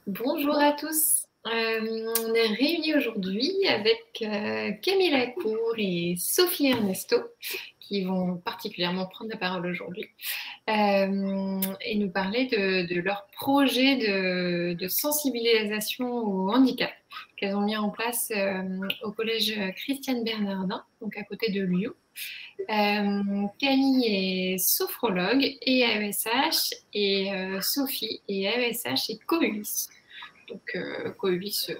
Bonjour à tous. On est réunis aujourd'hui avec Camille Lacour et Sophie Ernesto qui vont particulièrement prendre la parole aujourd'hui et nous parler de leur projet de sensibilisation au handicap qu'elles ont mis en place au collège Christiane Bernardin, donc à côté de Lyon. Camille est sophrologue et AESH et Sophie est AESH et COULIS. Donc COULIS,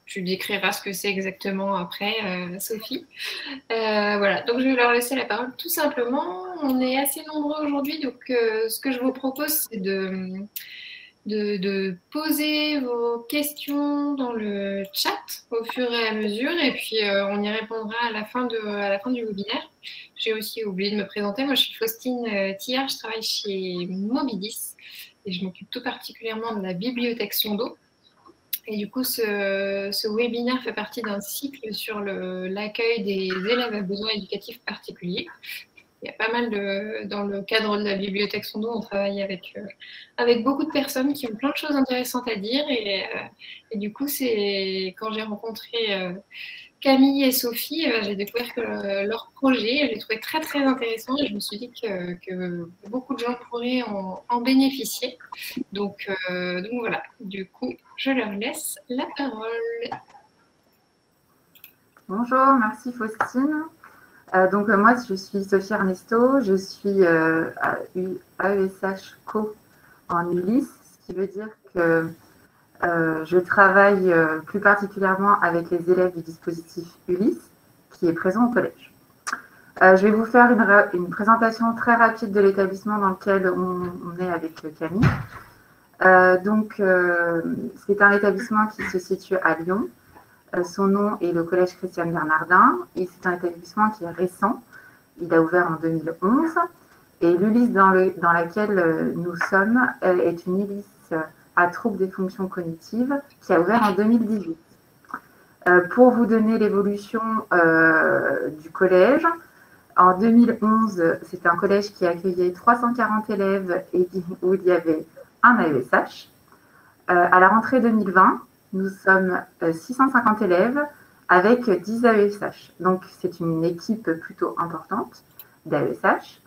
tu décriras ce que c'est exactement après, Sophie. Voilà, donc je vais leur laisser la parole tout simplement. On est assez nombreux aujourd'hui, donc ce que je vous propose, c'est de poser vos questions dans le chat au fur et à mesure, et puis on y répondra à la fin du webinaire. J'ai aussi oublié de me présenter. Moi, je suis Faustine Thillard, je travaille chez Mobilis et je m'occupe tout particulièrement de la bibliothèque Sondo. Et du coup, ce webinaire fait partie d'un cycle sur l'accueil des élèves à besoins éducatifs particuliers. Il y a pas mal dans le cadre de la bibliothèque Sondo, on travaille avec beaucoup de personnes qui ont plein de choses intéressantes à dire. Et du coup, c'est quand j'ai rencontré Camille et Sophie, j'ai découvert que leur projet, je l'ai trouvé très très intéressant et je me suis dit que beaucoup de gens pourraient en bénéficier. Donc voilà, du coup, je leur laisse la parole. Bonjour, merci Faustine. Moi, je suis Sophie Ernesto, je suis AESH Co en Ulysse, ce qui veut dire que je travaille plus particulièrement avec les élèves du dispositif Ulysse, qui est présent au collège. Je vais vous faire une présentation très rapide de l'établissement dans lequel on est avec Camille. C'est un établissement qui se situe à Lyon. Son nom est le collège Christiane Bernardin et c'est un établissement qui est récent. Il a ouvert en 2011 et l'Ulysse dans laquelle nous sommes est une Ulysse à troubles des fonctions cognitives qui a ouvert en 2018. Pour vous donner l'évolution du collège, en 2011, c'était un collège qui accueillait 340 élèves et où il y avait un AESH. À la rentrée 2020, nous sommes 650 élèves avec 10 AESH. Donc, c'est une équipe plutôt importante d'AESH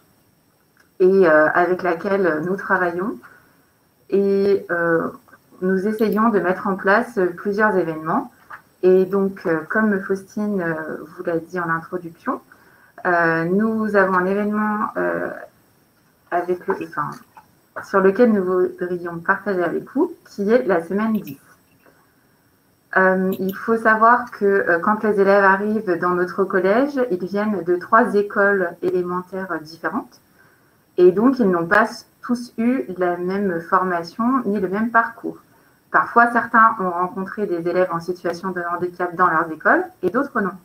et avec laquelle nous travaillons. Et nous essayons de mettre en place plusieurs événements. Et donc, comme Faustine vous l'a dit en introduction, nous avons un événement sur lequel nous voudrions partager avec vous, qui est la semaine 10. Il faut savoir que quand les élèves arrivent dans notre collège, ils viennent de 3 écoles élémentaires différentes et donc ils n'ont pas tous eu la même formation ni le même parcours. Parfois, certains ont rencontré des élèves en situation de handicap dans leurs écoles et d'autres non.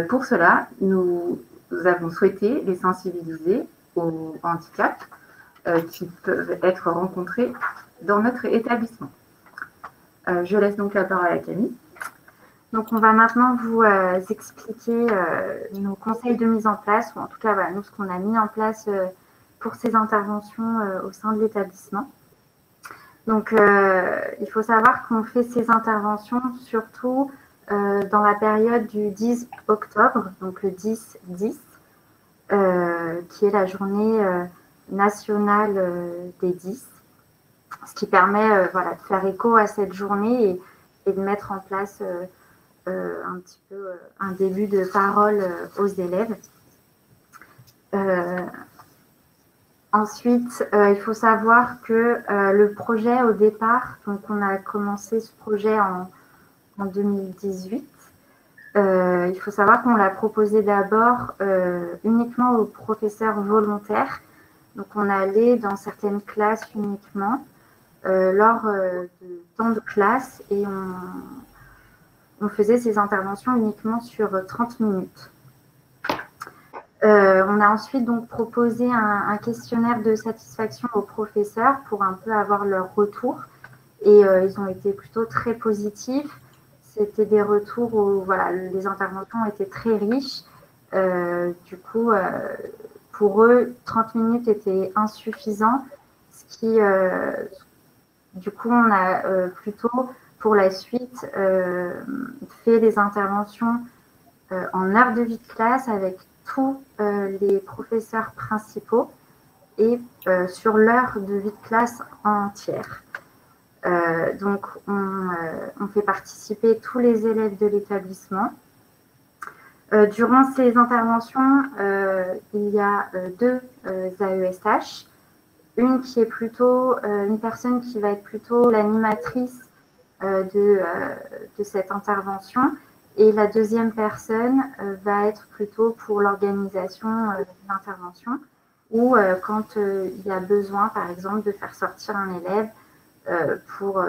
Pour cela, nous avons souhaité les sensibiliser au handicap qui peuvent être rencontrés dans notre établissement. Je laisse donc la parole à Camille. Donc, on va maintenant vous expliquer nos conseils de mise en place, ou en tout cas, voilà, nous, ce qu'on a mis en place pour ces interventions au sein de l'établissement. Donc, il faut savoir qu'on fait ces interventions surtout dans la période du 10 octobre, donc le 10-10, qui est la journée nationale des 10. Ce qui permet de faire écho à cette journée et de mettre en place un petit peu un début de parole aux élèves. Ensuite, il faut savoir que le projet au départ, donc on a commencé ce projet en 2018. Il faut savoir qu'on l'a proposé d'abord uniquement aux professeurs volontaires. Donc on allait dans certaines classes uniquement lors de temps de classe et on faisait ces interventions uniquement sur 30 minutes. On a ensuite donc proposé un questionnaire de satisfaction aux professeurs pour un peu avoir leur retour et ils ont été plutôt très positifs. C'était des retours où les interventions étaient très riches. Du coup, pour eux, 30 minutes était insuffisant. ce qui, du coup, on a plutôt pour la suite fait des interventions en heure de vie de classe avec tous les professeurs principaux et sur l'heure de vie de classe entière. Donc, on fait participer tous les élèves de l'établissement. Durant ces interventions, il y a deux AESH. Une qui est plutôt une personne qui va être plutôt l'animatrice de cette intervention, et la deuxième personne va être plutôt pour l'organisation de l'intervention, ou quand il y a besoin, par exemple, de faire sortir un élève pour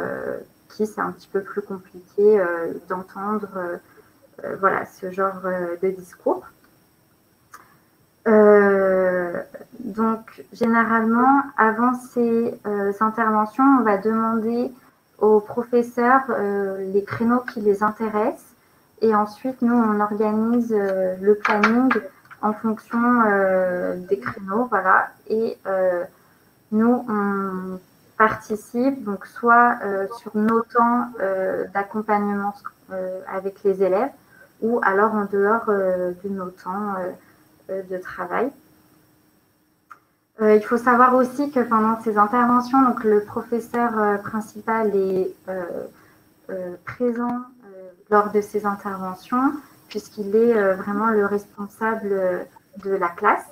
qui c'est un petit peu plus compliqué d'entendre voilà, ce genre de discours. Donc, généralement, avant ces interventions, on va demander aux professeurs les créneaux qui les intéressent, et ensuite, nous, on organise le planning en fonction des créneaux, voilà, et nous, on participe, donc soit sur nos temps d'accompagnement avec les élèves, ou alors en dehors de nos temps de travail. Il faut savoir aussi que pendant ces interventions, donc le professeur principal est présent lors de ces interventions, puisqu'il est vraiment le responsable de la classe.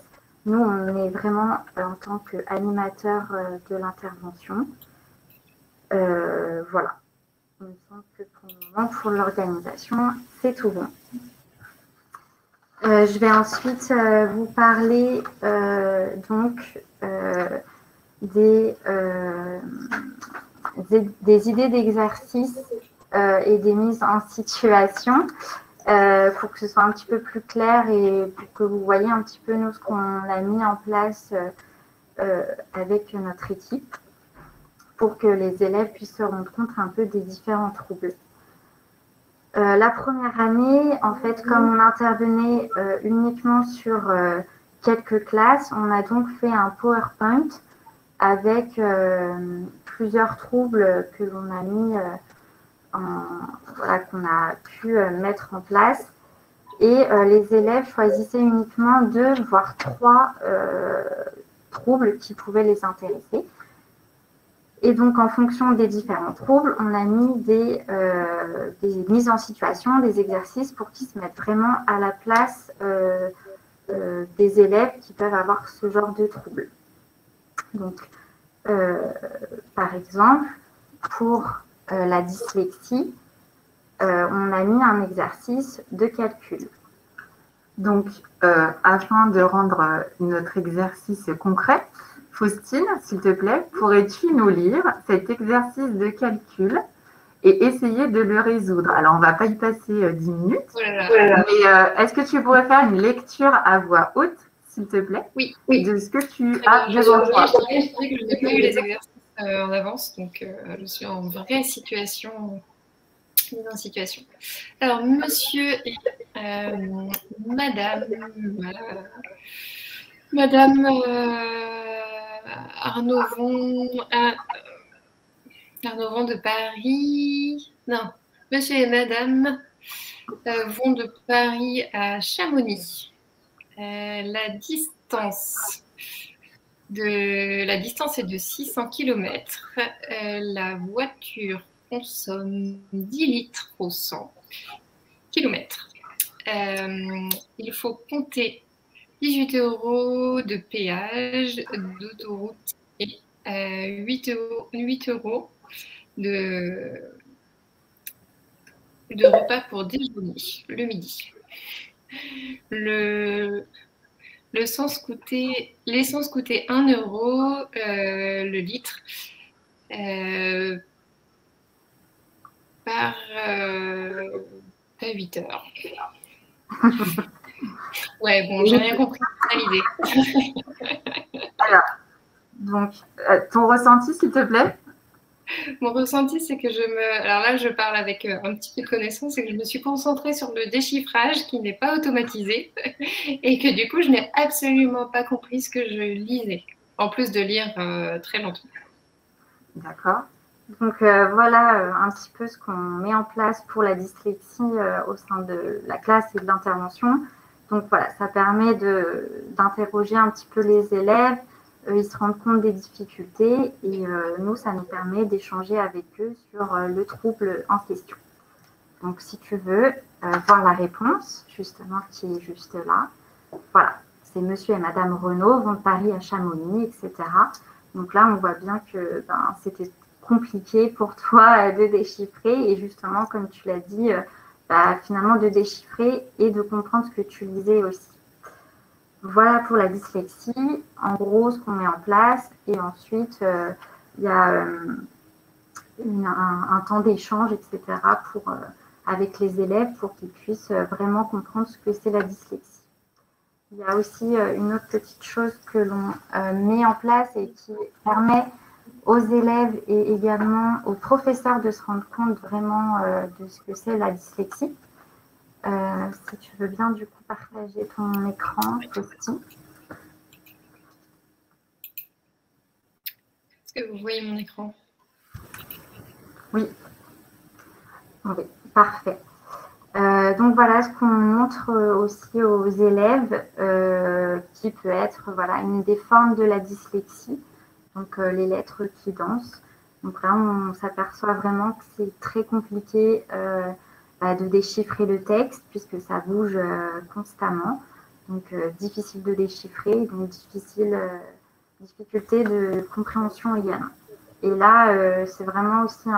Nous, on est vraiment en tant qu'animateur de l'intervention. Voilà. Il me semble que pour le moment, pour l'organisation, c'est tout bon. Je vais ensuite vous parler donc des idées d'exercice et des mises en situation pour que ce soit un petit peu plus clair et pour que vous voyez un petit peu nous ce qu'on a mis en place avec notre équipe pour que les élèves puissent se rendre compte un peu des différents troubles. La première année, en fait, comme on intervenait uniquement sur quelques classes, on a donc fait un PowerPoint avec plusieurs troubles que l'on a mis, voilà, qu'on a pu mettre en place. Et les élèves choisissaient uniquement 2, voire 3 troubles qui pouvaient les intéresser. Et donc, en fonction des différents troubles, on a mis des mises en situation, des exercices pour qu'ils se mettent vraiment à la place des élèves qui peuvent avoir ce genre de troubles. Donc, par exemple, pour la dyslexie, on a mis un exercice de calcul. Donc, afin de rendre notre exercice concret, Faustine, s'il te plaît, pourrais-tu nous lire cet exercice de calcul et essayer de le résoudre? Alors, on ne va pas y passer 10 minutes, mais est-ce que tu pourrais faire une lecture à voix haute, s'il te plaît, oui. de ce que tu as devant toi? Je dirais que je n'ai pas eu les exercices en avance, donc je suis en vraie situation, mise en situation. Alors, monsieur et madame Arnaud-Vont de Paris. Non, monsieur et madame vont de Paris à Chamonix. La distance est de 600 km. La voiture consomme 10 litres au 100 km. Il faut compter 18 € de péage d'autoroute et 8 € de repas pour déjeuner le midi. L'essence coûtait 1 € le litre par 8 heures. Ouais, bon, j'ai rien compris à l'idée. Alors, donc, ton ressenti, s'il te plaît? Mon ressenti, c'est que alors là, je parle avec un petit peu de connaissance, c'est que je me suis concentrée sur le déchiffrage qui n'est pas automatisé et que du coup, je n'ai absolument pas compris ce que je lisais. en plus de lire très lentement. D'accord. Donc voilà un petit peu ce qu'on met en place pour la dyslexie au sein de la classe et de l'intervention. Donc voilà, ça permet d'interroger un petit peu les élèves, ils se rendent compte des difficultés et nous, ça nous permet d'échanger avec eux sur le trouble en question. Donc si tu veux voir la réponse, justement, qui est juste là, voilà, c'est monsieur et madame Renaud vont de Paris à Chamonix, etc. Donc là, on voit bien que c'était compliqué pour toi de déchiffrer et justement, comme tu l'as dit, finalement de déchiffrer et de comprendre ce que tu lisais aussi. Voilà pour la dyslexie, en gros ce qu'on met en place et ensuite il y a un temps d'échange, etc. avec les élèves pour qu'ils puissent vraiment comprendre ce que c'est la dyslexie. Il y a aussi une autre petite chose que l'on met en place et qui permet aux élèves et également aux professeurs de se rendre compte vraiment de ce que c'est la dyslexie. Si tu veux bien du coup partager ton écran, Faustine. Est-ce que vous voyez mon écran? Oui. Oui, parfait. Donc voilà ce qu'on montre aussi aux élèves qui peut être une des formes de la dyslexie, donc les lettres qui dansent. Donc là, on s'aperçoit vraiment que c'est très compliqué de déchiffrer le texte puisque ça bouge constamment. Donc difficile de déchiffrer, donc difficulté de compréhension également. Et là, c'est vraiment aussi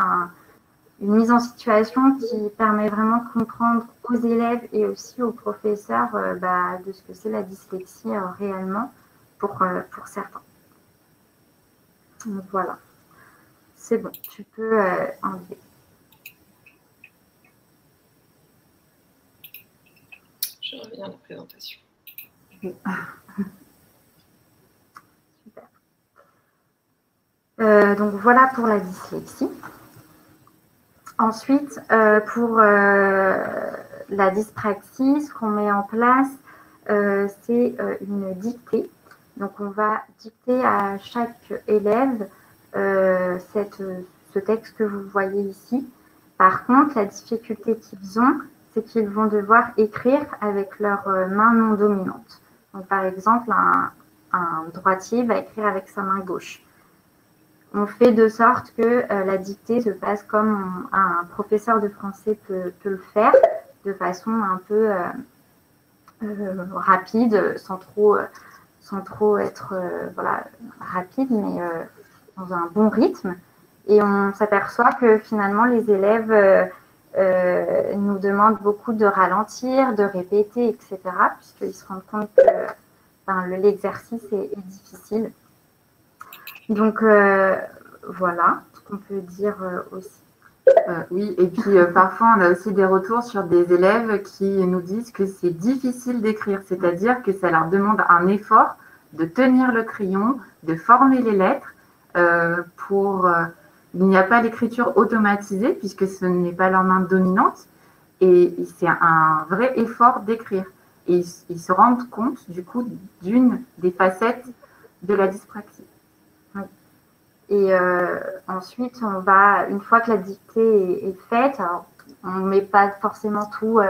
une mise en situation qui permet vraiment de comprendre aux élèves et aussi aux professeurs de ce que c'est la dyslexie réellement pour certains. Donc voilà, c'est bon, tu peux enlever. Je reviens à la présentation. Super. Donc voilà pour la dyslexie. Ensuite, pour la dyspraxie, ce qu'on met en place, c'est une dictée. Donc, on va dicter à chaque élève ce texte que vous voyez ici. Par contre, la difficulté qu'ils ont, c'est qu'ils vont devoir écrire avec leur main non dominante. Donc, par exemple, un droitier va écrire avec sa main gauche. On fait de sorte que la dictée se passe comme un professeur de français peut le faire, de façon un peu rapide, sans trop être rapide, mais dans un bon rythme. Et on s'aperçoit que finalement, les élèves nous demandent beaucoup de ralentir, de répéter, etc., puisqu'ils se rendent compte que l'exercice est difficile. Donc, voilà ce qu'on peut dire aussi. Oui, et puis parfois, on a aussi des retours sur des élèves qui nous disent que c'est difficile d'écrire, c'est-à-dire que ça leur demande un effort de tenir le crayon, de former les lettres. Il n'y a pas l'écriture automatisée puisque ce n'est pas leur main dominante et c'est un vrai effort d'écrire. Et ils se rendent compte du coup d'une des facettes de la dyspraxie. Et ensuite, une fois que la dictée est faite, alors, on ne met pas forcément tout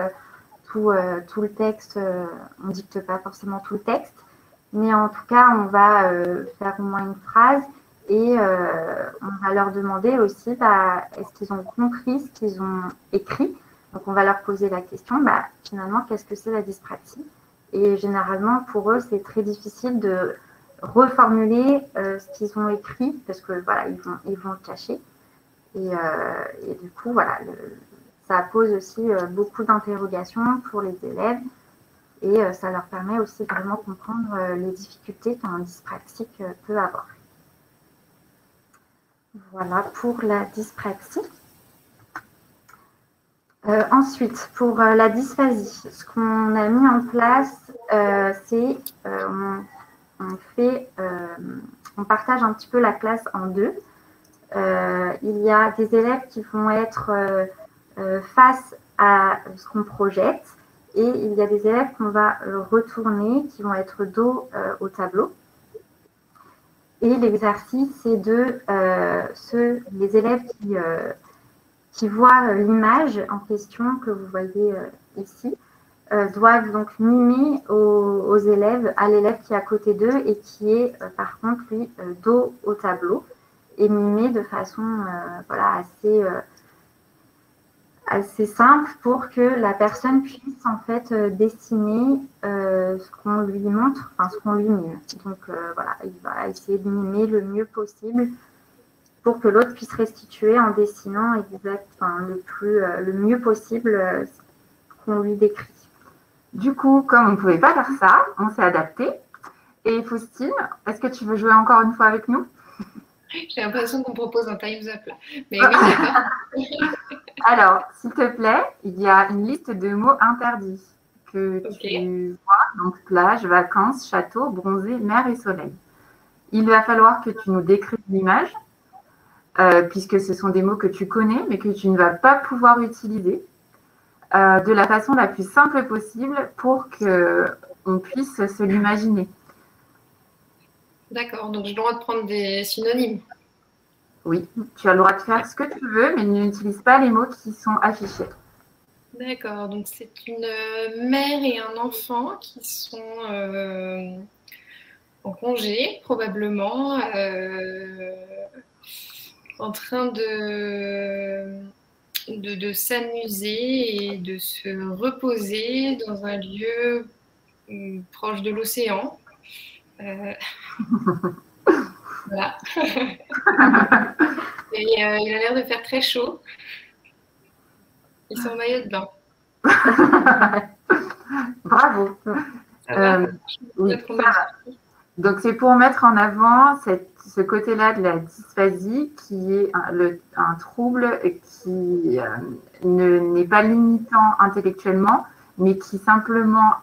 le texte, on ne dicte pas forcément tout le texte, mais en tout cas, on va faire au moins une phrase et on va leur demander aussi est-ce qu'ils ont compris ce qu'ils ont écrit. Donc, on va leur poser la question, finalement, qu'est-ce que c'est la dyspraxie? Et généralement, pour eux, c'est très difficile de reformuler ce qu'ils ont écrit parce que ils vont le cacher et du coup ça pose aussi beaucoup d'interrogations pour les élèves et ça leur permet aussi de vraiment comprendre les difficultés qu'un dyspraxique peut avoir. Voilà pour la dyspraxie. Ensuite, pour la dysphasie, ce qu'on a mis en place, c'est on partage un petit peu la classe en deux. Il y a des élèves qui vont être face à ce qu'on projette et il y a des élèves qu'on va retourner, qui vont être dos au tableau. Et l'exercice, c'est les élèves qui voient l'image en question que vous voyez ici, doivent donc mimer à l'élève qui est à côté d'eux et qui est par contre lui dos au tableau, et mimer de façon voilà, assez simple pour que la personne puisse en fait dessiner ce qu'on lui montre, enfin ce qu'on lui mime. Donc voilà, il va essayer de mimer le mieux possible pour que l'autre puisse restituer en dessinant le mieux possible ce qu'on lui décrit. Du coup, comme on ne pouvait pas faire ça, on s'est adapté. Et Faustine, est-ce que tu veux jouer encore une fois avec nous? J'ai l'impression qu'on propose un Time's Up là. Mais oui, d'accord. Alors, s'il te plaît, il y a une liste de mots interdits que tu vois. Donc, plage, vacances, château, bronzé, mer et soleil. Il va falloir que tu nous décrives l'image, puisque ce sont des mots que tu connais, mais que tu ne vas pas pouvoir utiliser de la façon la plus simple possible pour qu'on puisse se l'imaginer. D'accord, donc j'ai le droit de prendre des synonymes. Oui, tu as le droit de faire ce que tu veux, mais n'utilise pas les mots qui sont affichés. D'accord, donc c'est une mère et un enfant qui sont en congé, probablement, en train de s'amuser et de se reposer dans un lieu proche de l'océan. Voilà. Et il a l'air de faire très chaud. Ils sont en maillot de bain. Bravo. Oui, ça va. Donc, c'est pour mettre en avant ce côté-là de la dysphasie qui est un trouble qui n'est pas limitant intellectuellement, mais qui simplement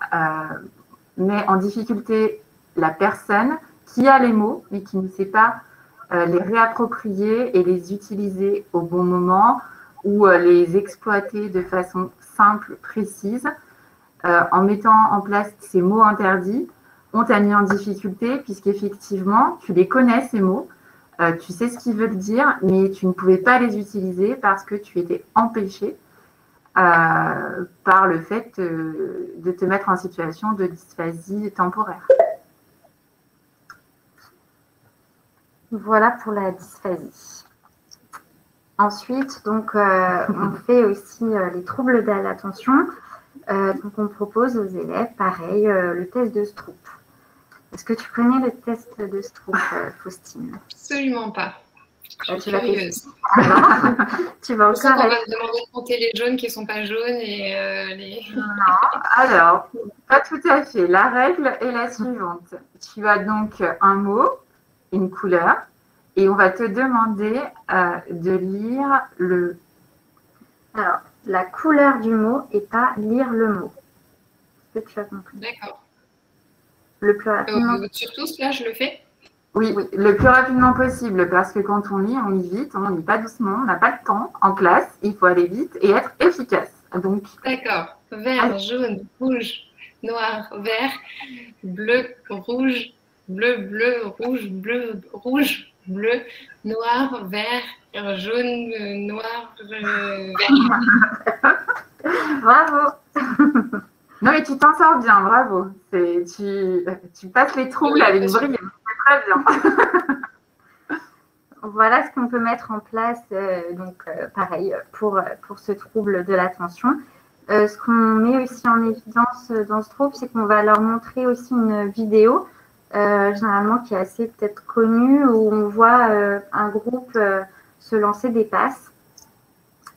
met en difficulté la personne qui a les mots, mais qui ne sait pas les réapproprier et les utiliser au bon moment ou les exploiter de façon simple, précise. En mettant en place ces mots interdits, on t'a mis en difficulté puisqu'effectivement, tu les connais, ces mots, tu sais ce qu'ils veulent dire, mais tu ne pouvais pas les utiliser parce que tu étais empêché par le fait de te mettre en situation de dysphasie temporaire. Voilà pour la dysphasie. Ensuite, donc, on fait aussi les troubles de l'attention. Donc, on propose aux élèves, pareil, le test de Stroop. Est-ce que tu connais le test de Stroop, Faustine? Absolument pas. Je suis curieuse. Tu vas encore on va me demander de compter les jaunes qui ne sont pas jaunes et les... Non, alors, pas tout à fait. La règle est la suivante. Tu as donc un mot, une couleur, et on va te demander de lire le... Alors, la couleur du mot et pas lire le mot. Est-ce que tu as compris? D'accord. Le plus rapidement. Sur tous, là, je le fais? Oui, le plus rapidement possible, parce que quand on lit vite, on ne lit pas doucement, on n'a pas le temps en classe, il faut aller vite et être efficace. Donc... D'accord. Vert, jaune, rouge, noir, vert, bleu, rouge, bleu, rouge, bleu, noir, vert, jaune, noir, vert. Bravo. Non, mais tu t'en sors bien, bravo. Tu passes les troubles avec brio. C'est très bien. Voilà ce qu'on peut mettre en place, pareil, pour ce trouble de l'attention. Ce qu'on met aussi en évidence dans ce trouble, c'est qu'on va leur montrer aussi une vidéo, généralement qui est assez peut-être connue, où on voit un groupe se lancer des passes.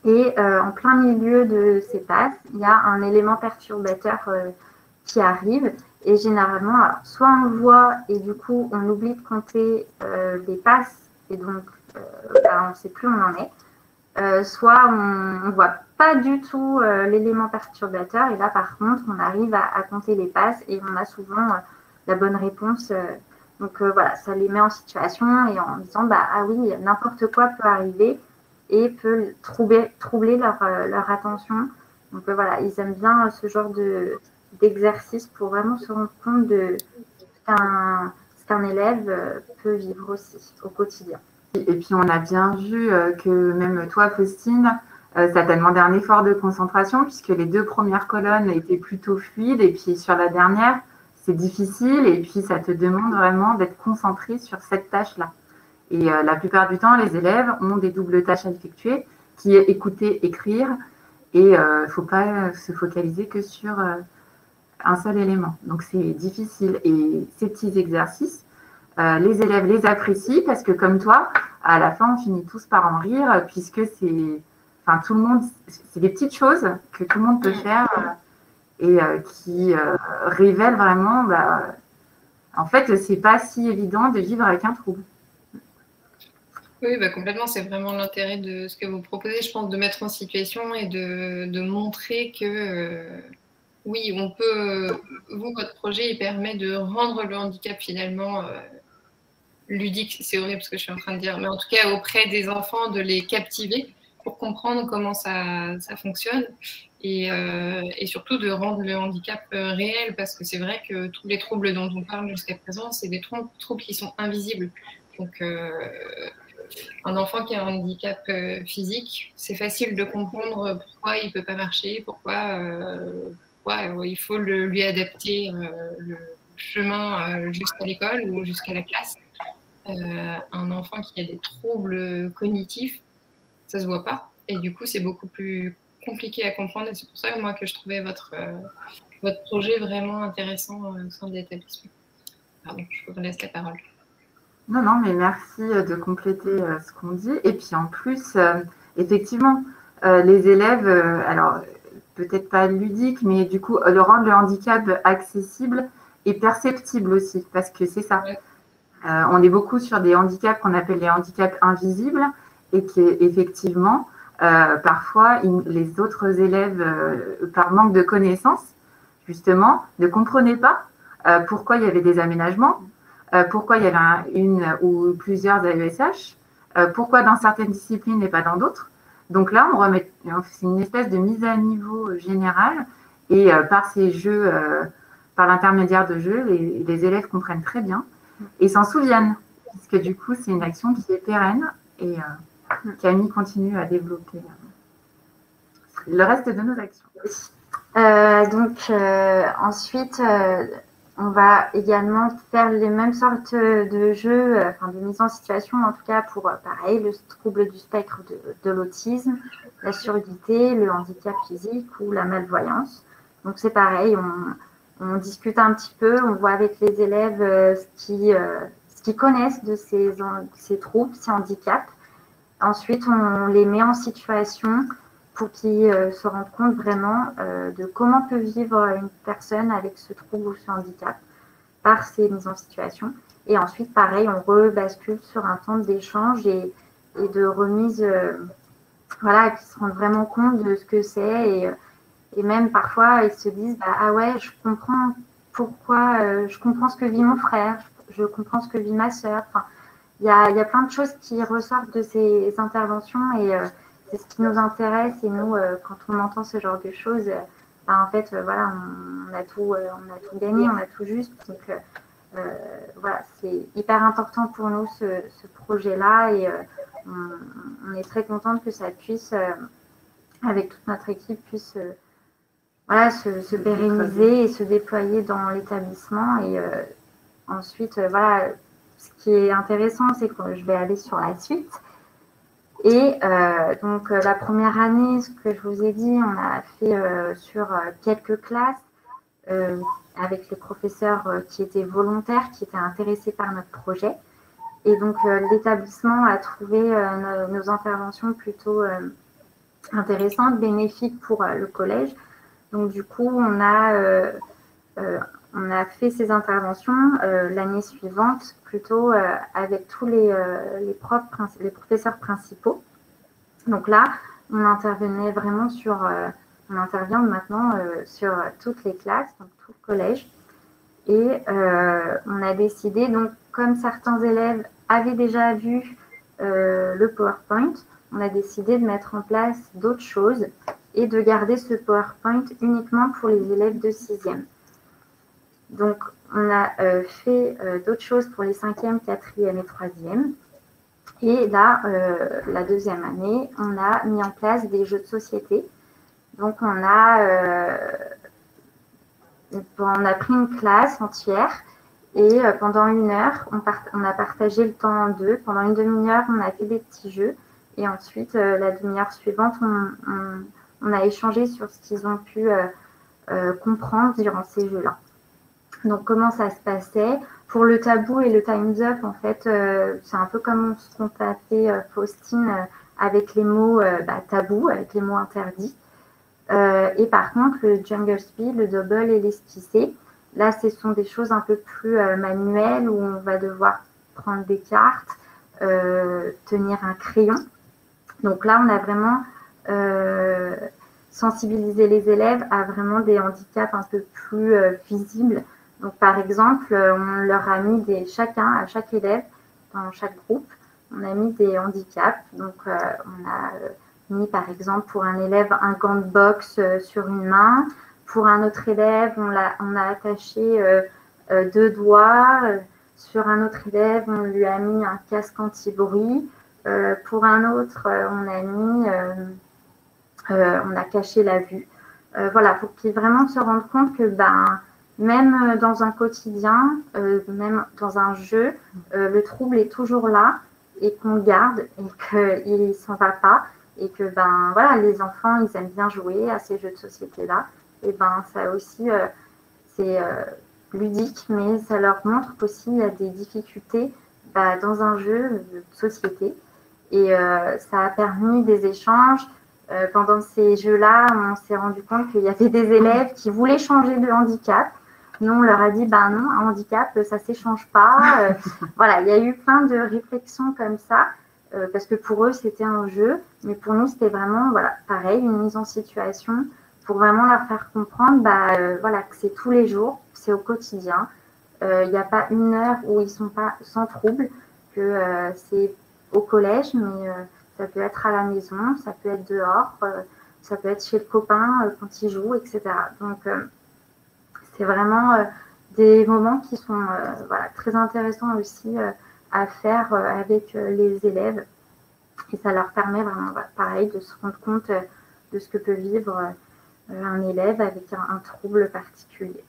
Et en plein milieu de ces passes, il y a un élément perturbateur qui arrive. Et généralement, alors, soit on le voit et du coup, on oublie de compter les passes et donc on ne sait plus où on en est. Soit on ne voit pas du tout l'élément perturbateur et là, par contre, on arrive à compter les passes et on a souvent la bonne réponse. Donc voilà, ça les met en situation et en disant, ah oui, n'importe quoi peut arriver et peut troubler leur attention. Donc voilà, ils aiment bien ce genre d'exercice pour vraiment se rendre compte de ce qu'un élève peut vivre aussi au quotidien. Et puis, on a bien vu que même toi, Faustine, ça t'a demandé un effort de concentration puisque les 2 premières colonnes étaient plutôt fluides et puis sur la dernière, c'est difficile et puis ça te demande vraiment d'être concentré sur cette tâche-là. Et la plupart du temps, les élèves ont des doubles tâches à effectuer qui est écouter, écrire et il ne faut pas se focaliser que sur un seul élément. Donc, c'est difficile. Et ces petits exercices, les élèves les apprécient parce que, comme toi, à la fin, on finit tous par en rire puisque c'est, enfin, tout le monde, c'est des petites choses que tout le monde peut faire et qui révèlent vraiment, en fait, c'est pas si évident de vivre avec un trouble. Oui, complètement. C'est vraiment l'intérêt de ce que vous proposez, je pense, de mettre en situation et de montrer que oui, on peut. Vous, votre projet, il permet de rendre le handicap finalement ludique. C'est horrible ce que je suis en train de dire, mais en tout cas auprès des enfants, de les captiver pour comprendre comment ça fonctionne et surtout de rendre le handicap réel, parce que c'est vrai que tous les troubles dont on parle jusqu'à présent, c'est des troubles qui sont invisibles. Donc, un enfant qui a un handicap physique, c'est facile de comprendre pourquoi il ne peut pas marcher, pourquoi il faut lui adapter le chemin jusqu'à l'école ou jusqu'à la classe. Un enfant qui a des troubles cognitifs, ça ne se voit pas. Et du coup, c'est beaucoup plus compliqué à comprendre. Et c'est pour ça, moi, que je trouvais votre projet vraiment intéressant au sein de l'établissement. Pardon, je vous laisse la parole. Non, mais merci de compléter ce qu'on dit. Et puis en plus, effectivement, les élèves, alors peut-être pas ludique, mais du coup, le rendre le handicap accessible et perceptible aussi, parce que c'est ça. Ouais. On est beaucoup sur des handicaps qu'on appelle les handicaps invisibles et qui, effectivement, parfois, les autres élèves, par manque de connaissances, justement, ne comprenaient pas pourquoi il y avait des aménagements. Pourquoi il y avait une ou plusieurs AESH, pourquoi dans certaines disciplines et pas dans d'autres. Donc là, c'est une espèce de mise à niveau générale et par ces jeux, par l'intermédiaire de jeux, les élèves comprennent très bien et s'en souviennent, puisque du coup, c'est une action qui est pérenne et Camille continue à développer le reste de nos actions. Ensuite, on va également faire les mêmes sortes de jeux, de mise en situation, en tout cas pour, pareil, le trouble du spectre de l'autisme, la surdité, le handicap physique ou la malvoyance. Donc c'est pareil, on discute un petit peu, on voit avec les élèves ce qu'ils connaissent de ces troubles, ces handicaps. Ensuite, on les met en situation pour qu'ils se rendent compte vraiment de comment peut vivre une personne avec ce trouble ou ce handicap par ces mises en situation. Et ensuite, pareil, on rebascule sur un temps d'échange et de remise, qui se rendent vraiment compte de ce que c'est. Et même parfois, ils se disent ah ouais, je comprends pourquoi, je comprends ce que vit mon frère, je comprends ce que vit ma sœur. Enfin, il y a plein de choses qui ressortent de ces interventions et c'est ce qui nous intéresse. Et nous, quand on entend ce genre de choses, en fait, on a tout gagné, on a tout juste. Donc, c'est hyper important pour nous ce projet-là et on est très contente que ça puisse, avec toute notre équipe, puisse se pérenniser et se déployer dans l'établissement. Et ensuite, ce qui est intéressant, c'est que je vais aller sur la suite. Et donc, la première année, ce que je vous ai dit, on a fait sur quelques classes avec les professeurs qui étaient volontaires, qui étaient intéressés par notre projet. Et donc, l'établissement a trouvé nos interventions plutôt intéressantes, bénéfiques pour le collège. Donc, du coup, on a fait ces interventions l'année suivante, plutôt avec tous les professeurs principaux. Donc là, on intervenait vraiment on intervient maintenant sur toutes les classes, donc tout le collège. Et on a décidé, donc comme certains élèves avaient déjà vu le PowerPoint, on a décidé de mettre en place d'autres choses et de garder ce PowerPoint uniquement pour les élèves de 6e. Donc, on a fait d'autres choses pour les 5e, 4e et 3e. Et là, la 2e année, on a mis en place des jeux de société. Donc, on a pris une classe entière et pendant 1 heure, on a partagé le temps en 2. Pendant une demi-heure, on a fait des petits jeux. Et ensuite, la demi-heure suivante, on a échangé sur ce qu'ils ont pu comprendre durant ces jeux-là. Donc, comment ça se passait? Pour le tabou et le Time's Up, en fait, c'est un peu comme ce qu'on t'a fait, Faustine, avec les mots tabou, avec les mots interdits. Et par contre, le Jungle Speed, le double et l'esquissé, là, ce sont des choses un peu plus manuelles où on va devoir prendre des cartes, tenir un crayon. Donc là, on a vraiment sensibilisé les élèves à vraiment des handicaps un peu plus visibles. Donc, par exemple, on leur a mis à chaque élève, dans chaque groupe, on a mis des handicaps. Donc, on a mis, par exemple, pour un élève, un gant de boxe sur une main. Pour un autre élève, on a attaché 2 doigts. Sur un autre élève, on lui a mis un casque anti-bruit. Pour un autre, on a caché la vue. Voilà, pour qu'ils vraiment se rendent compte que même dans un quotidien, même dans un jeu, le trouble est toujours là et qu'on le garde et qu'il ne s'en va pas. Et que voilà, les enfants, ils aiment bien jouer à ces jeux de société-là. Et ça aussi, c'est ludique, mais ça leur montre qu'aussi il y a des difficultés dans un jeu de société. Et ça a permis des échanges. Pendant ces jeux-là, on s'est rendu compte qu'il y avait des élèves qui voulaient changer de handicap. Nous, on leur a dit, non, un handicap, ça ne s'échange pas. Voilà, il y a eu plein de réflexions comme ça, parce que pour eux, c'était un jeu. Mais pour nous, c'était vraiment, voilà, pareil, une mise en situation pour vraiment leur faire comprendre voilà, que c'est tous les jours, c'est au quotidien. Il n'y a pas 1 heure où ils ne sont pas sans trouble, que c'est au collège, mais ça peut être à la maison, ça peut être dehors, ça peut être chez le copain quand il joue, etc. Donc, c'est vraiment des moments qui sont voilà, très intéressants aussi à faire avec les élèves. Et ça leur permet vraiment, pareil, de se rendre compte de ce que peut vivre un élève avec un trouble particulier.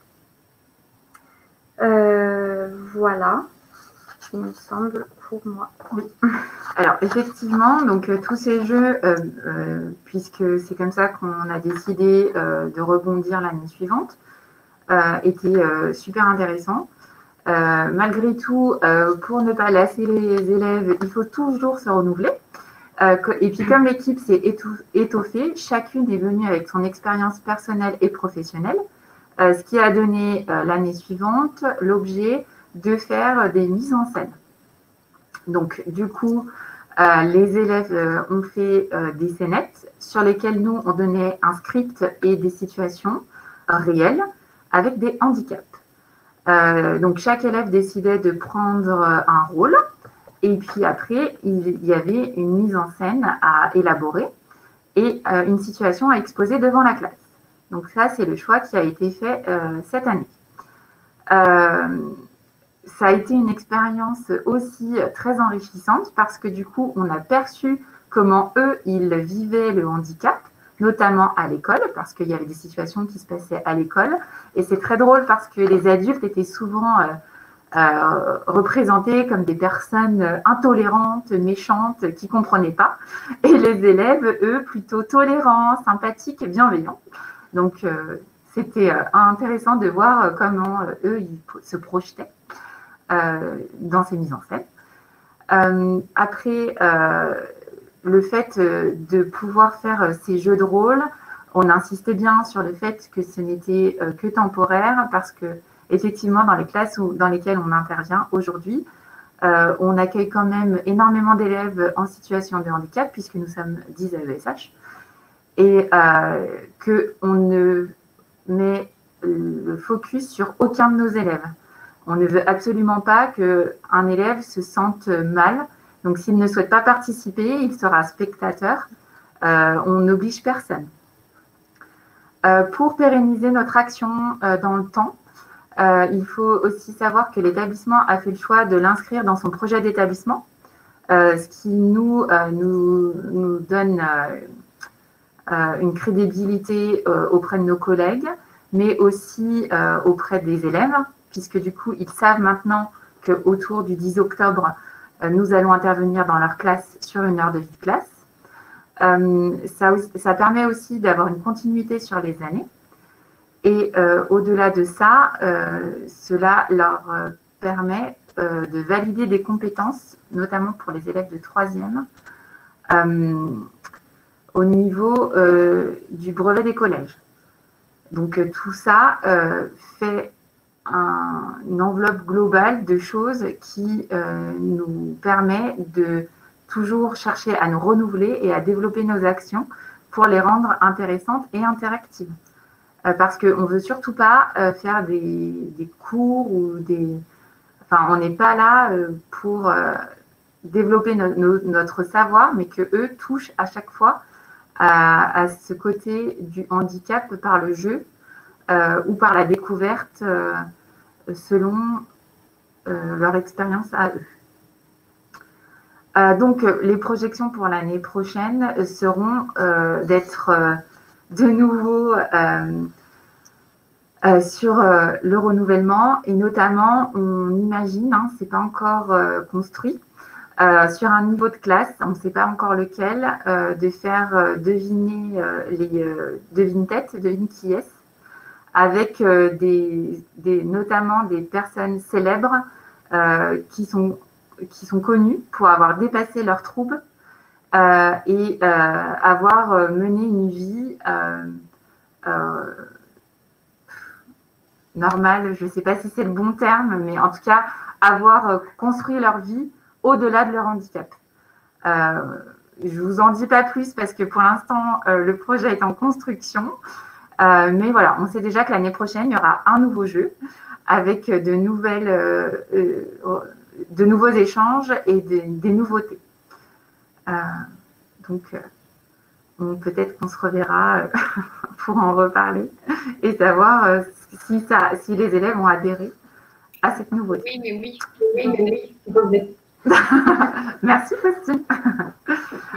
Voilà, il me semble, pour moi. Oui. Alors, effectivement, donc tous ces jeux, puisque c'est comme ça qu'on a décidé de rebondir l'année suivante, étaient super intéressants. Malgré tout, pour ne pas lasser les élèves, il faut toujours se renouveler. Et puis, comme l'équipe s'est étoffée, chacune est venue avec son expérience personnelle et professionnelle, ce qui a donné l'année suivante l'objet de faire des mises en scène. Donc, du coup, les élèves ont fait des scénettes sur lesquelles nous, on donnait un script et des situations réelles avec des handicaps. Donc, chaque élève décidait de prendre un rôle. Et puis après, il y avait une mise en scène à élaborer et une situation à exposer devant la classe. Donc ça, c'est le choix qui a été fait cette année. Ça a été une expérience aussi très enrichissante parce que du coup, on a perçu comment eux, ils vivaient le handicap, notamment à l'école, parce qu'il y avait des situations qui se passaient à l'école. Et c'est très drôle parce que les adultes étaient souvent représentés comme des personnes intolérantes, méchantes, qui ne comprenaient pas. Et les élèves, eux, plutôt tolérants, sympathiques et bienveillants. Donc, c'était intéressant de voir comment eux, ils se projetaient dans ces mises en scène. Après, le fait de pouvoir faire ces jeux de rôle, on insistait bien sur le fait que ce n'était que temporaire parce que effectivement, dans les classes dans lesquelles on intervient aujourd'hui, on accueille quand même énormément d'élèves en situation de handicap, puisque nous sommes 10 AESH, et qu'on ne met le focus sur aucun de nos élèves. On ne veut absolument pas qu'un élève se sente mal. Donc, s'il ne souhaite pas participer, il sera spectateur. On n'oblige personne. Pour pérenniser notre action dans le temps, Il faut aussi savoir que l'établissement a fait le choix de l'inscrire dans son projet d'établissement, ce qui nous donne une crédibilité auprès de nos collègues, mais aussi auprès des élèves, puisque du coup, ils savent maintenant qu'autour du 10 octobre, nous allons intervenir dans leur classe sur une heure de vie de classe. Ça permet aussi d'avoir une continuité sur les années. Et au-delà de ça, cela leur permet de valider des compétences, notamment pour les élèves de 3e, au niveau du brevet des collèges. Donc tout ça fait une enveloppe globale de choses qui nous permet de toujours chercher à nous renouveler et à développer nos actions pour les rendre intéressantes et interactives. Parce qu'on ne veut surtout pas faire des cours ou des... Enfin, on n'est pas là pour développer notre savoir, mais qu'eux touchent à chaque fois à ce côté du handicap par le jeu ou par la découverte selon leur expérience à eux. Donc, les projections pour l'année prochaine seront d'être de nouveau sur le renouvellement et notamment, on imagine, hein, c'est pas encore construit, sur un niveau de classe, on ne sait pas encore lequel, de faire deviner les devine-tête, devine qui est, avec notamment des personnes célèbres qui sont connues pour avoir dépassé leurs troubles et avoir mené une vie normale, je ne sais pas si c'est le bon terme, mais en tout cas, avoir construit leur vie au-delà de leur handicap. Je ne vous en dis pas plus parce que pour l'instant, le projet est en construction. Mais voilà, on sait déjà que l'année prochaine, il y aura un nouveau jeu avec de nouveaux échanges et des nouveautés. Donc, peut-être qu'on se reverra pour en reparler et savoir si les élèves ont adhéré à cette nouveauté. Oui, mais oui. Merci, Faustine.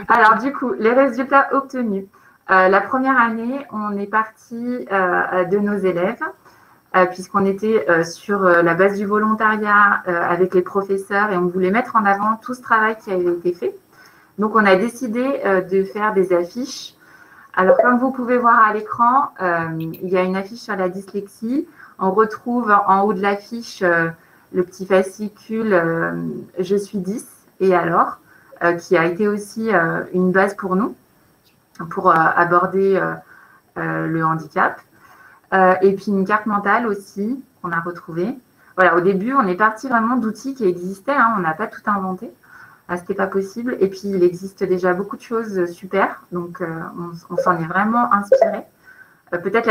Alors, du coup, les résultats obtenus. La première année, on est parti de nos élèves, puisqu'on était sur la base du volontariat avec les professeurs et on voulait mettre en avant tout ce travail qui avait été fait. Donc, on a décidé de faire des affiches. Alors, comme vous pouvez voir à l'écran, il y a une affiche sur la dyslexie. On retrouve en haut de l'affiche le petit fascicule « Je suis 10 et alors ?» qui a été aussi une base pour nous, pour aborder le handicap. Et puis une carte mentale aussi qu'on a retrouvée. Voilà, au début, on est parti vraiment d'outils qui existaient, hein, on n'a pas tout inventé. Ce n'était pas possible. Et puis, il existe déjà beaucoup de choses super. Donc, on s'en est vraiment inspiré. Peut-être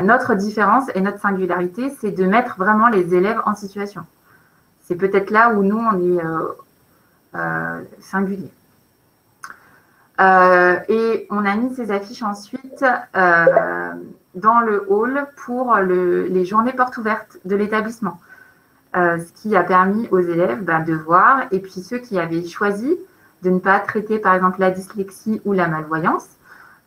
notre différence et notre singularité, c'est de mettre vraiment les élèves en situation. C'est peut-être là où nous, on est singulier. Et on a mis ces affiches ensuite dans le hall pour les journées portes ouvertes de l'établissement. Ce qui a permis aux élèves de voir, et puis ceux qui avaient choisi de ne pas traiter par exemple la dyslexie ou la malvoyance,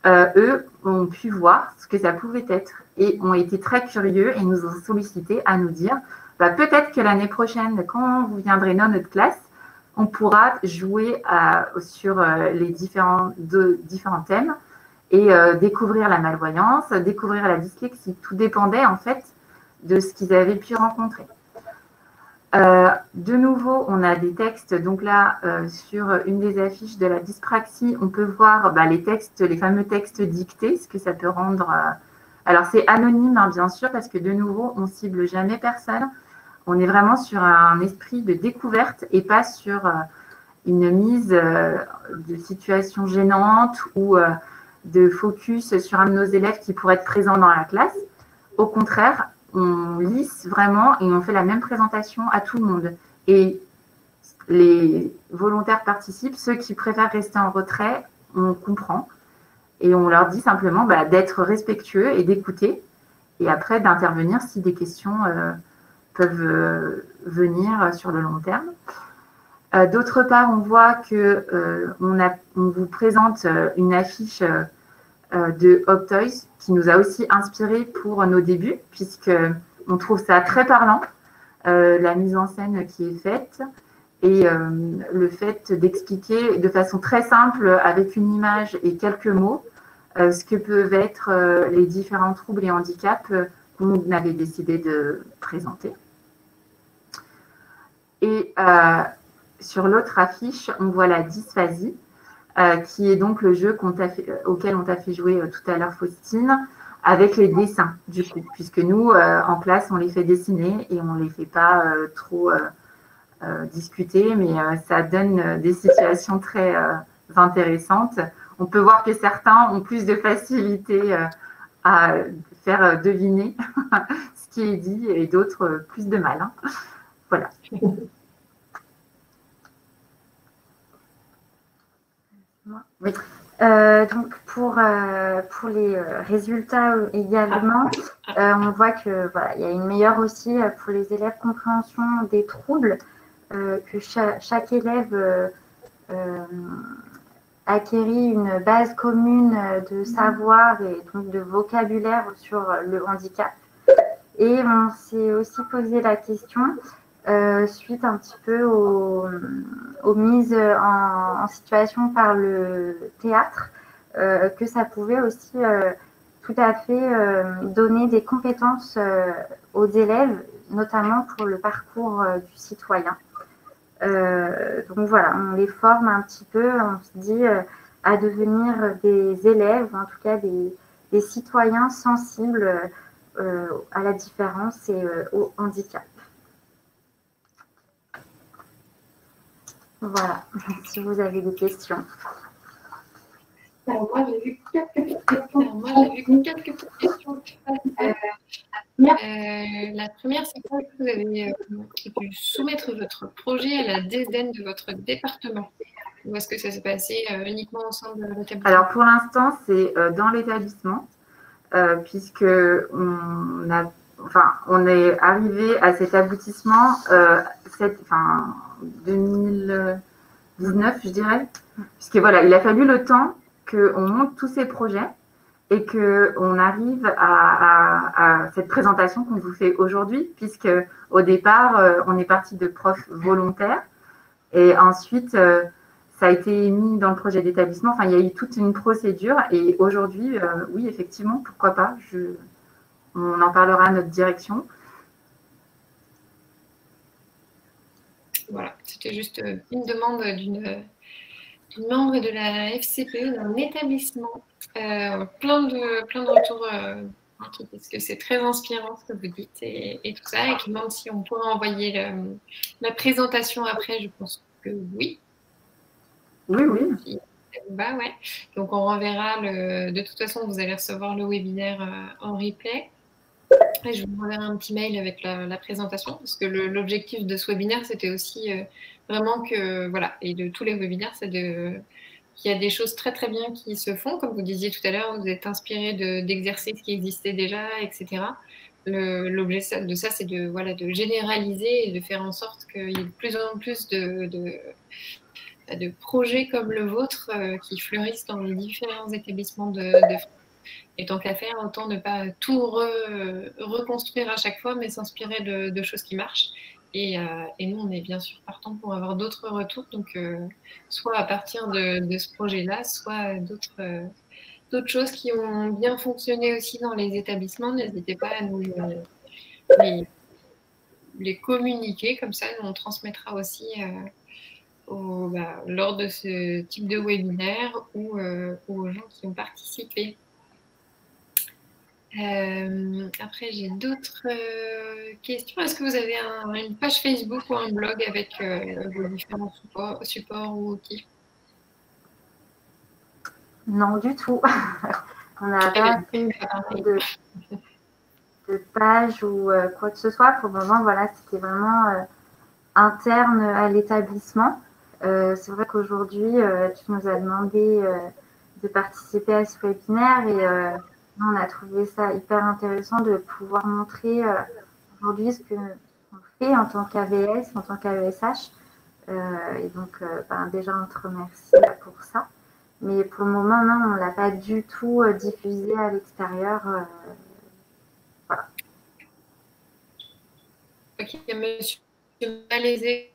eux ont pu voir ce que ça pouvait être et ont été très curieux et nous ont sollicité à nous dire peut-être que l'année prochaine, quand vous viendrez dans notre classe, on pourra jouer sur les différents thèmes et découvrir la malvoyance, découvrir la dyslexie. Tout dépendait en fait de ce qu'ils avaient pu rencontrer. De nouveau, on a des textes. Donc là, sur une des affiches de la dyspraxie, on peut voir les fameux textes dictés, ce que ça peut rendre. Alors, c'est anonyme, hein, bien sûr, parce que de nouveau, on cible jamais personne. On est vraiment sur un esprit de découverte et pas sur une mise de situation gênante ou de focus sur un de nos élèves qui pourrait être présent dans la classe. Au contraire, on lisse vraiment et on fait la même présentation à tout le monde. Et les volontaires participent, ceux qui préfèrent rester en retrait, on comprend. Et on leur dit simplement d'être respectueux et d'écouter et après d'intervenir si des questions peuvent venir sur le long terme. D'autre part, on voit que on vous présente une affiche de Optoys qui nous a aussi inspiré pour nos débuts, puisque on trouve ça très parlant, la mise en scène qui est faite et le fait d'expliquer de façon très simple, avec une image et quelques mots, ce que peuvent être les différents troubles et handicaps qu'on avait décidé de présenter. Et sur l'autre affiche, on voit la dysphasie, qui est donc le jeu auquel on t'a fait jouer tout à l'heure, Faustine, avec les dessins, du coup, puisque nous, en classe, on les fait dessiner et on ne les fait pas trop discuter, mais ça donne des situations très intéressantes. On peut voir que certains ont plus de facilité à faire deviner ce qui est dit et d'autres plus de mal. Hein. Voilà. Oui. Donc pour les résultats également, on voit que voilà, il y a une meilleure aussi pour les élèves compréhension des troubles, que chaque élève acquérit une base commune de savoir et donc de vocabulaire sur le handicap. Et on s'est aussi posé la question suite un petit peu aux mises en situation par le théâtre, que ça pouvait aussi tout à fait donner des compétences aux élèves, notamment pour le parcours du citoyen. Donc voilà, on les forme un petit peu, on se dit, à devenir des élèves, ou en tout cas des citoyens sensibles à la différence et au handicap. Voilà, si vous avez des questions. Alors, moi, j'ai vu quelques petites questions. La première, c'est que vous avez dû soumettre votre projet à la DSDEN de votre département. Ou est-ce que ça s'est passé uniquement au sein de l'établissement? Alors, pour l'instant, c'est dans l'établissement, puisque on est arrivé à cet aboutissement 2019, je dirais, puisque voilà, il a fallu le temps qu'on monte tous ces projets et qu'on arrive à cette présentation qu'on vous fait aujourd'hui, puisque au départ, on est parti de profs volontaires et ensuite, ça a été mis dans le projet d'établissement. Enfin, il y a eu toute une procédure et aujourd'hui, oui, effectivement, pourquoi pas, on en parlera à notre direction. Voilà, c'était juste une demande d'une membre de la FCPE d'un établissement. Plein de retours qui disent que c'est très inspirant ce que vous dites et tout ça, et qui demandent si on pourrait envoyer la présentation après. Je pense que oui. Oui, oui. Bah ouais. Donc on renverra de toute façon, vous allez recevoir le webinaire en replay. Et je vous enverrai un petit mail avec la présentation, parce que l'objectif de ce webinaire, c'était aussi vraiment que, voilà, et de tous les webinaires, c'est qu'il y a des choses très très bien qui se font, comme vous disiez tout à l'heure, vous êtes inspiré d'exercices qui existaient déjà, etc. L'objet de ça, c'est de généraliser et de faire en sorte qu'il y ait de plus en plus de projets comme le vôtre qui fleurissent dans les différents établissements de France. Et tant qu'à faire, autant ne pas tout reconstruire à chaque fois, mais s'inspirer de choses qui marchent. Et nous, on est bien sûr partant pour avoir d'autres retours, donc soit à partir de ce projet-là, soit d'autres choses qui ont bien fonctionné aussi dans les établissements. N'hésitez pas à nous les communiquer, comme ça, nous, on transmettra aussi lors de ce type de webinaire ou aux gens qui ont participé. Après, j'ai d'autres questions. Est-ce que vous avez une page Facebook ou un blog avec vos différents supports ou outils? Non, du tout. On n'a pas fait de page ou quoi que ce soit. Pour le moment, voilà, c'était vraiment interne à l'établissement. C'est vrai qu'aujourd'hui, tu nous as demandé de participer à ce webinaire et on a trouvé ça hyper intéressant de pouvoir montrer aujourd'hui ce qu'on fait en tant qu'AVS, en tant qu'AESH. Et donc, déjà, on te remercie pour ça. Mais pour le moment, non, on ne l'a pas du tout diffusé à l'extérieur. Voilà. Ok, monsieur Malaisé,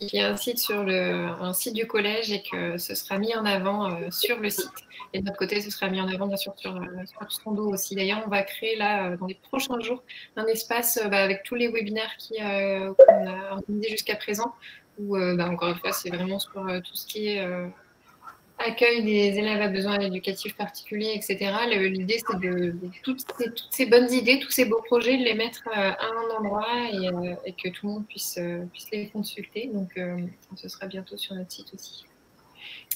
il y a un site du collège et que ce sera mis en avant sur le site. Et de notre côté, ce sera mis en avant, bien sûr, sur son dos aussi. D'ailleurs, on va créer là, dans les prochains jours, un espace avec tous les webinaires qu'on a organisés jusqu'à présent, où, encore une fois, c'est vraiment sur tout ce qui est accueil des élèves à besoins éducatifs particuliers, etc. L'idée, c'est de toutes ces bonnes idées, tous ces beaux projets, de les mettre à un endroit et que tout le monde puisse les consulter. Donc, ce sera bientôt sur notre site aussi.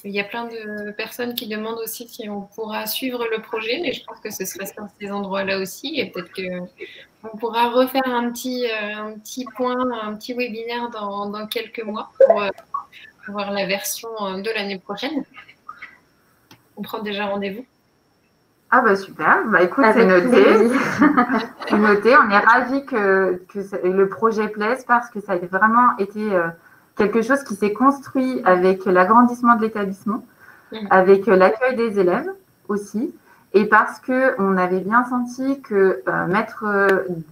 Il y a plein de personnes qui demandent aussi si on pourra suivre le projet, mais je pense que ce serait sur ces endroits-là aussi. Et peut-être qu'on pourra refaire un petit point, un petit webinaire dans quelques mois pour voir la version de l'année prochaine. On prend déjà rendez-vous. Ah bah super, bah écoute, c'est noté. C'est noté, on est ravis que le projet plaise parce que ça a vraiment été quelque chose qui s'est construit avec l'agrandissement de l'établissement, avec l'accueil des élèves aussi, et parce qu'on avait bien senti que mettre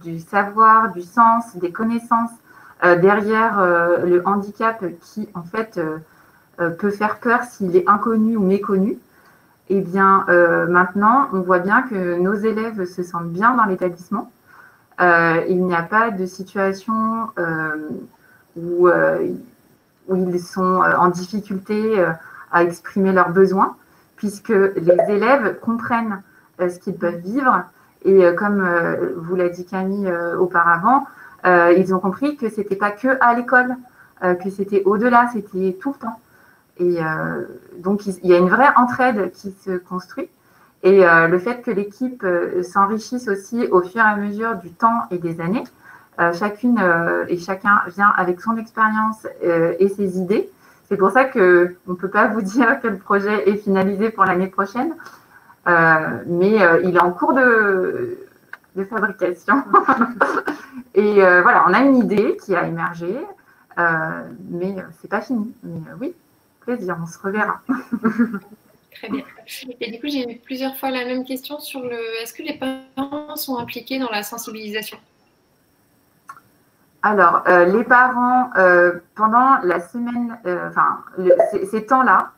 du savoir, du sens, des connaissances derrière le handicap qui en fait peut faire peur s'il est inconnu ou méconnu, eh bien, maintenant, on voit bien que nos élèves se sentent bien dans l'établissement. Il n'y a pas de situation où ils sont en difficulté à exprimer leurs besoins, puisque les élèves comprennent ce qu'ils peuvent vivre. Et comme vous l'a dit Camille auparavant, ils ont compris que ce n'était pas que à l'école, que c'était au-delà, c'était tout le temps. Et donc, il y a une vraie entraide qui se construit. Et le fait que l'équipe s'enrichisse aussi au fur et à mesure du temps et des années, chacune et chacun vient avec son expérience et ses idées. C'est pour ça qu'on ne peut pas vous dire que le projet est finalisé pour l'année prochaine, mais il est en cours de fabrication. Et voilà, on a une idée qui a émergé, mais ce n'est pas fini. Mais oui. Plaisir, on se reverra. Très bien. Et du coup, j'ai eu plusieurs fois la même question sur est-ce que les parents sont impliqués dans la sensibilisation? Alors, les parents, pendant la semaine, ces temps-là,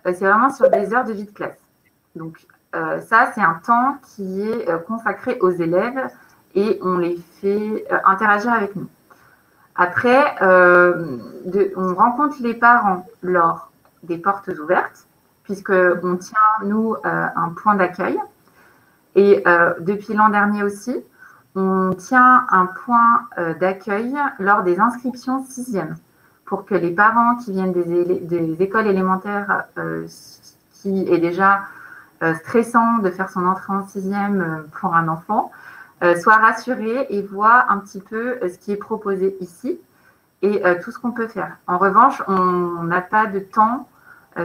c'est vraiment sur des heures de vie de classe. Donc, ça, c'est un temps qui est consacré aux élèves et on les fait interagir avec nous. Après, on rencontre les parents lors des portes ouvertes, puisqu'on tient, nous, un point d'accueil. Et depuis l'an dernier aussi, on tient un point d'accueil lors des inscriptions 6e, pour que les parents qui viennent des écoles élémentaires, qui est déjà stressant de faire son entrée en 6e pour un enfant, soient rassurés et voient un petit peu ce qui est proposé ici et tout ce qu'on peut faire. En revanche, on n'a pas de temps,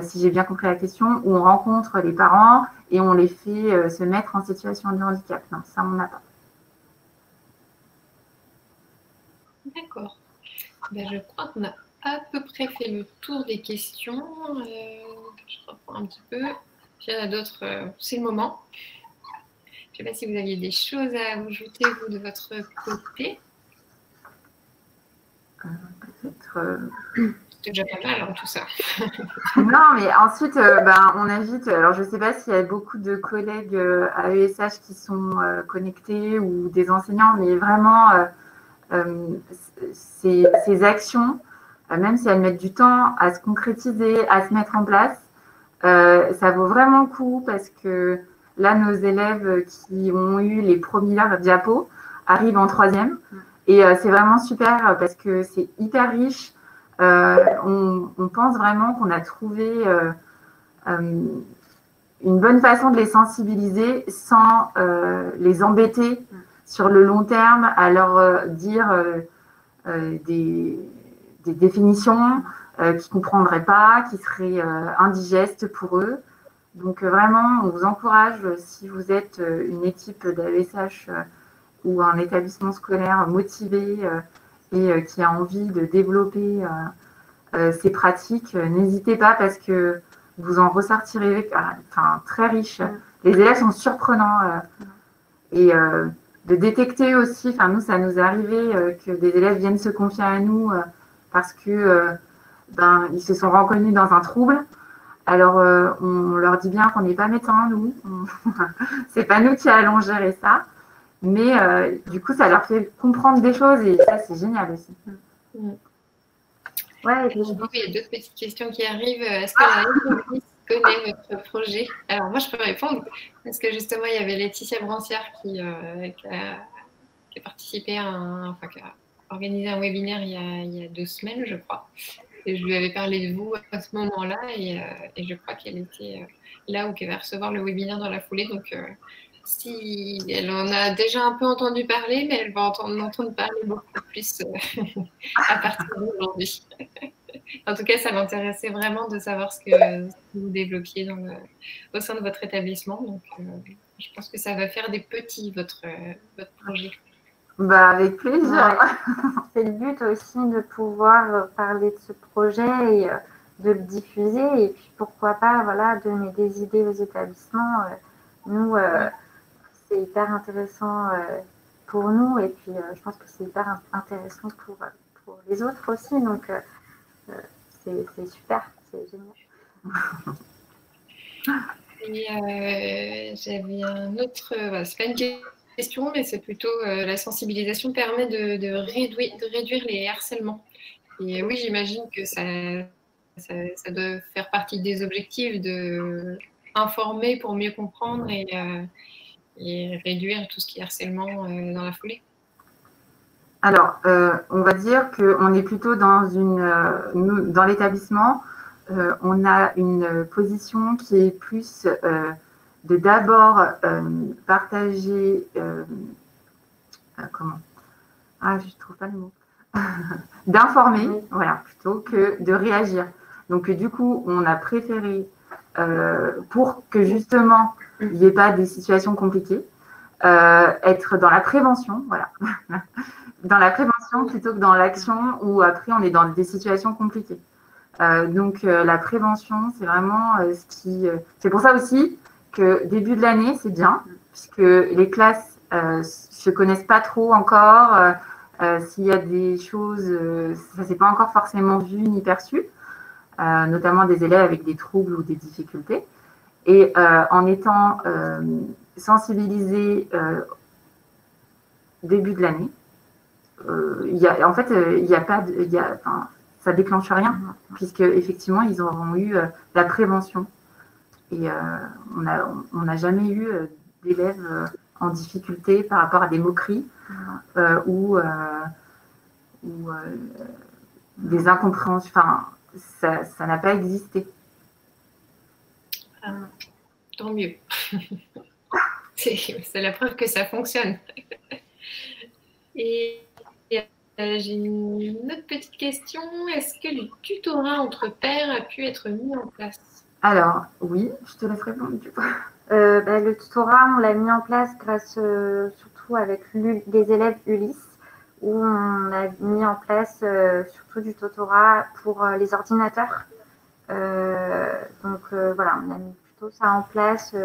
si j'ai bien compris la question, où on rencontre les parents et on les fait se mettre en situation de handicap. Non, ça, on n'a pas. D'accord. Je crois qu'on a à peu près fait le tour des questions. Je reprends un petit peu. Il y en a d'autres. C'est le moment. Je ne sais pas si vous aviez des choses à ajouter, vous, de votre côté. C'est déjà pas mal, tout ça. Non, mais ensuite, on invite. Alors, je ne sais pas s'il y a beaucoup de collègues AESH qui sont connectés ou des enseignants, mais vraiment, ces actions, même si elles mettent du temps à se concrétiser, à se mettre en place, ça vaut vraiment le coup parce que là, nos élèves qui ont eu les premières diapos arrivent en 3e. Et c'est vraiment super parce que c'est hyper riche. On pense vraiment qu'on a trouvé une bonne façon de les sensibiliser sans les embêter sur le long terme à leur dire des définitions qu'ils ne comprendraient pas, qui seraient indigestes pour eux. Donc vraiment, on vous encourage, si vous êtes une équipe d'AESH ou un établissement scolaire motivé et qui a envie de développer ces pratiques, n'hésitez pas parce que vous en ressortirez très riche. Les élèves sont surprenants et de détecter aussi, nous, ça nous est arrivé que des élèves viennent se confier à nous parce que ils se sont reconnus dans un trouble. Alors, on leur dit bien qu'on n'est pas médecin, nous. C'est pas nous qui allons gérer ça. Mais du coup, ça leur fait comprendre des choses et ça, c'est génial aussi. Ouais, il y a d'autres petites questions qui arrivent. Est-ce que la République connaît votre projet? Alors, moi, je peux répondre. Parce que justement, il y avait Laetitia Brancière qui a participé qui a organisé un webinaire il y a 2 semaines, je crois. Et je lui avais parlé de vous à ce moment-là et je crois qu'elle était là ou qu'elle va recevoir le webinaire dans la foulée. Donc, si elle en a déjà un peu entendu parler, mais elle va entendre parler beaucoup plus à partir d'aujourd'hui. En tout cas, ça m'intéressait vraiment de savoir ce que vous développiez au sein de votre établissement. Donc, je pense que ça va faire des petits, votre projet. Avec plaisir. Ouais. C'est le but aussi de pouvoir parler de ce projet et de le diffuser. Et puis, pourquoi pas donner des idées aux établissements. Nous, c'est hyper intéressant pour nous. Et puis, je pense que c'est hyper intéressant pour les autres aussi. Donc, c'est super, c'est génial. Et j'avais un autre, c'est pas une question, mais c'est plutôt la sensibilisation permet de réduire les harcèlements. Et oui, j'imagine que ça doit faire partie des objectifs de informer pour mieux comprendre et réduire tout ce qui est harcèlement dans la foulée. Alors, on va dire qu'on est plutôt dans l'établissement, on a une position qui est plus de d'abord partager, je trouve pas le mot, d'informer, voilà, plutôt que de réagir. Donc, du coup, on a préféré, pour que justement, il n'y ait pas des situations compliquées, être dans la prévention, voilà. Dans la prévention plutôt que dans l'action où après on est dans des situations compliquées. Donc la prévention, c'est vraiment ce qui... c'est pour ça aussi que début de l'année, c'est bien, puisque les classes se connaissent pas trop encore. S'il y a des choses, ça ne s'est pas encore forcément vu ni perçu, notamment des élèves avec des troubles ou des difficultés. Et en étant sensibilisés début de l'année, ça déclenche rien, puisque effectivement ils auront eu la prévention et on n'a jamais eu d'élèves en difficulté par rapport à des moqueries ou des incompréhensions. Enfin, ça n'a pas existé. Tant mieux. C'est la preuve que ça fonctionne. Et j'ai une autre petite question. Est-ce que le tutorat entre pairs a pu être mis en place? Alors, oui, je te laisse répondre du coup. Le tutorat, on l'a mis en place grâce surtout avec des élèves Ulysse, où on a mis en place surtout du tutorat pour les ordinateurs. Donc, on a mis plutôt ça en place.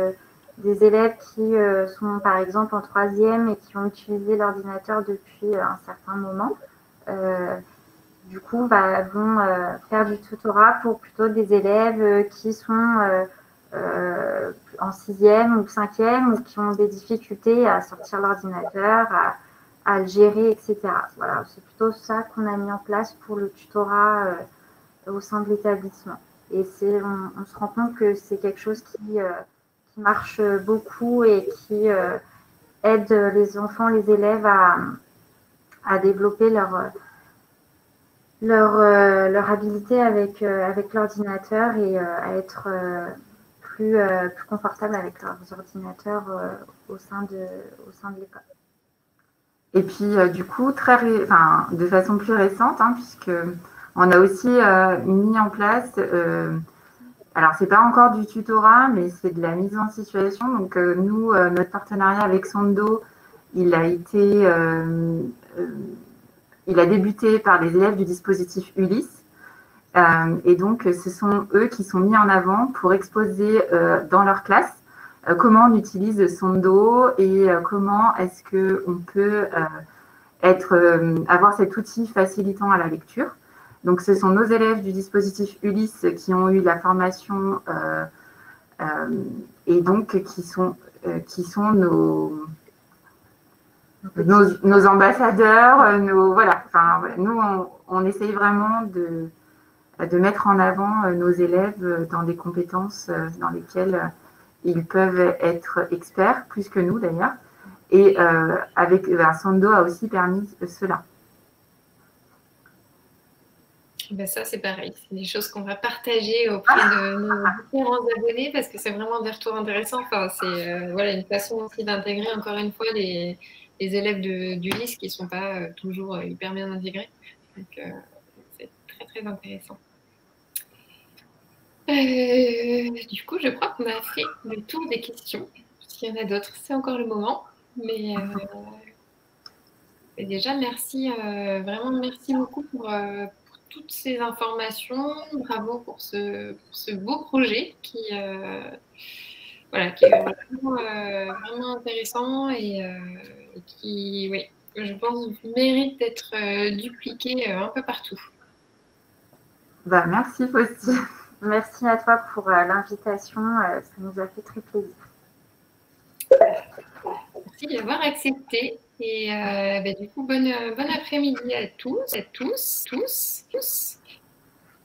Des élèves qui sont par exemple en 3e et qui ont utilisé l'ordinateur depuis un certain moment, du coup vont faire du tutorat pour plutôt des élèves qui sont en 6e ou 5e ou qui ont des difficultés à sortir l'ordinateur, à le gérer, etc. Voilà, c'est plutôt ça qu'on a mis en place pour le tutorat au sein de l'établissement. Et on se rend compte que c'est quelque chose qui marche beaucoup et qui aide les enfants, les élèves à développer leur habilité avec l'ordinateur et à être plus confortable avec leurs ordinateurs au sein de l'école. Et puis, du coup, de façon plus récente, puisque on a aussi mis en place Alors, c'est pas encore du tutorat, mais c'est de la mise en situation. Donc, nous, notre partenariat avec Sando, il a été, il a débuté par les élèves du dispositif Ulysse. Et donc, ce sont eux qui sont mis en avant pour exposer dans leur classe comment on utilise Sando et comment est-ce qu'on peut avoir cet outil facilitant à la lecture. Donc, ce sont nos élèves du dispositif Ulysse qui ont eu la formation et donc qui sont nos ambassadeurs, voilà. Enfin, nous, on essaye vraiment de mettre en avant nos élèves dans des compétences dans lesquelles ils peuvent être experts, plus que nous d'ailleurs. Et avec Sando a aussi permis cela. Ben ça, c'est pareil. C'est des choses qu'on va partager auprès de nos différents abonnés parce que c'est vraiment des retours intéressants. Enfin, c'est voilà, une façon aussi d'intégrer encore une fois les élèves du LIS qui ne sont pas toujours hyper bien intégrés. Donc, c'est très, très intéressant. Du coup, je crois qu'on a fait le tour des questions. S'il y en a d'autres, c'est encore le moment. Mais déjà, merci, vraiment merci beaucoup pour toutes ces informations. Bravo pour ce beau projet qui, voilà, qui est vraiment intéressant et qui, oui, je pense, mérite d'être dupliqué un peu partout. Bah, merci Faustine. Merci à toi pour l'invitation. Ça nous a fait très plaisir. Merci d'avoir accepté. Et bah, du coup, bon après-midi à tous, tous.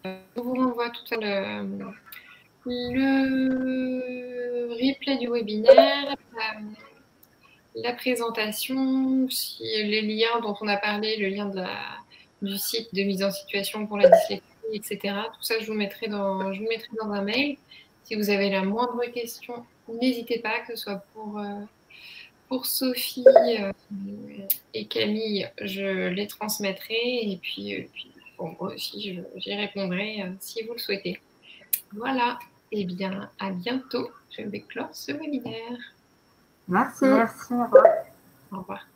Je vous renvoie tout à l'heure le replay du webinaire, la présentation, les liens dont on a parlé, le lien du site de mise en situation pour la dyslexie, etc. Tout ça, je vous mettrai dans un mail. Si vous avez la moindre question, n'hésitez pas, que ce soit pour Sophie et Camille, je les transmettrai. Et puis bon, moi aussi, j'y répondrai si vous le souhaitez. Voilà. Eh bien, à bientôt. Je vais clore ce webinaire. Merci. Merci. Au revoir. Au revoir.